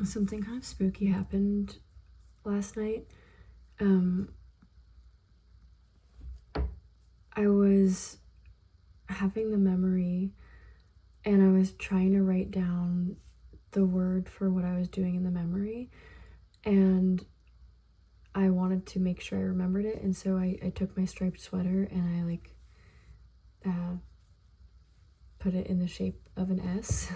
Something kind of spooky happened last night. I was having the memory and I was trying to write down the word for what I was doing in the memory, and I wanted to make sure I remembered it, and so I took my striped sweater and I put it in the shape of an S.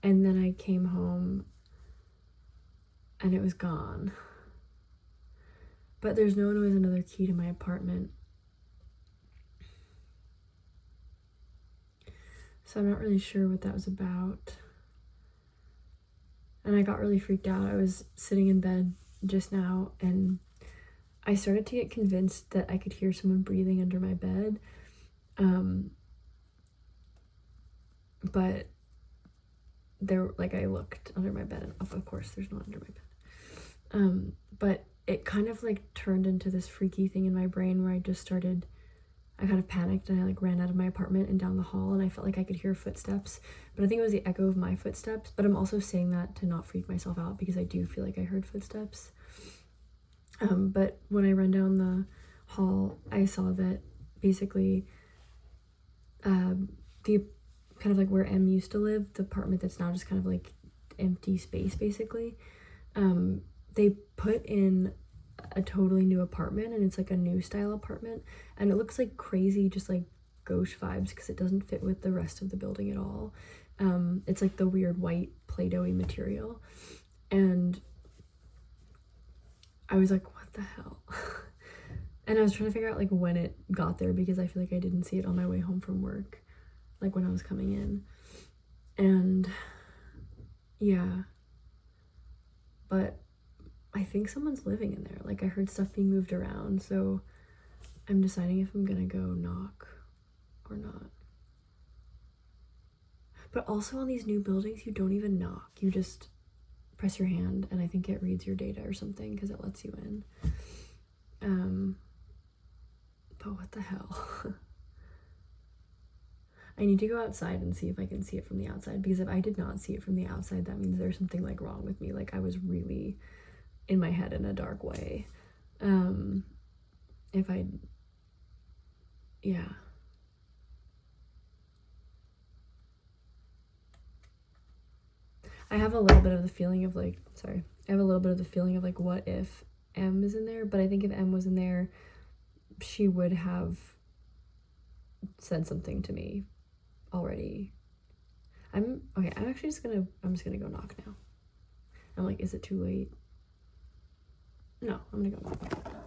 And then I came home and it was gone. But there's no one with another key to my apartment. So I'm not really sure what that was about. And I got really freaked out. I was sitting in bed just now and I started to get convinced that I could hear someone breathing under my bed. But I looked under my bed and of course there's no one under my bed. But it kind of turned into this freaky thing in my brain where I kind of panicked and I ran out of my apartment and down the hall, and I felt like I could hear footsteps, but I think it was the echo of my footsteps. But I'm also saying that to not freak myself out because I do feel like I heard footsteps. But when I ran down the hall, I saw that basically the kind of where M used to live, the apartment that's now just kind of empty space basically, they put in a totally new apartment, and it's a new style apartment, and it looks crazy, just gauche vibes, because it doesn't fit with the rest of the building at all. It's the weird white Play-Doh-y material, and I was like, what the hell? And I was trying to figure out when it got there, because I feel like I didn't see it on my way home from work, when I was coming in. And yeah, but I think someone's living in there. I heard stuff being moved around, so I'm deciding if I'm gonna go knock or not. But also on these new buildings, you don't even knock. You just press your hand, and I think it reads your data or something because it lets you in. But what the hell? I need to go outside and see if I can see it from the outside, because if I did not see it from the outside, that means there's something wrong with me. I was really in my head in a dark way. Yeah. I have a little bit of the feeling of what if M is in there, but I think if M was in there, she would have said something to me already. I'm just gonna go knock now. I'm is it too late? No, I'm gonna go knock.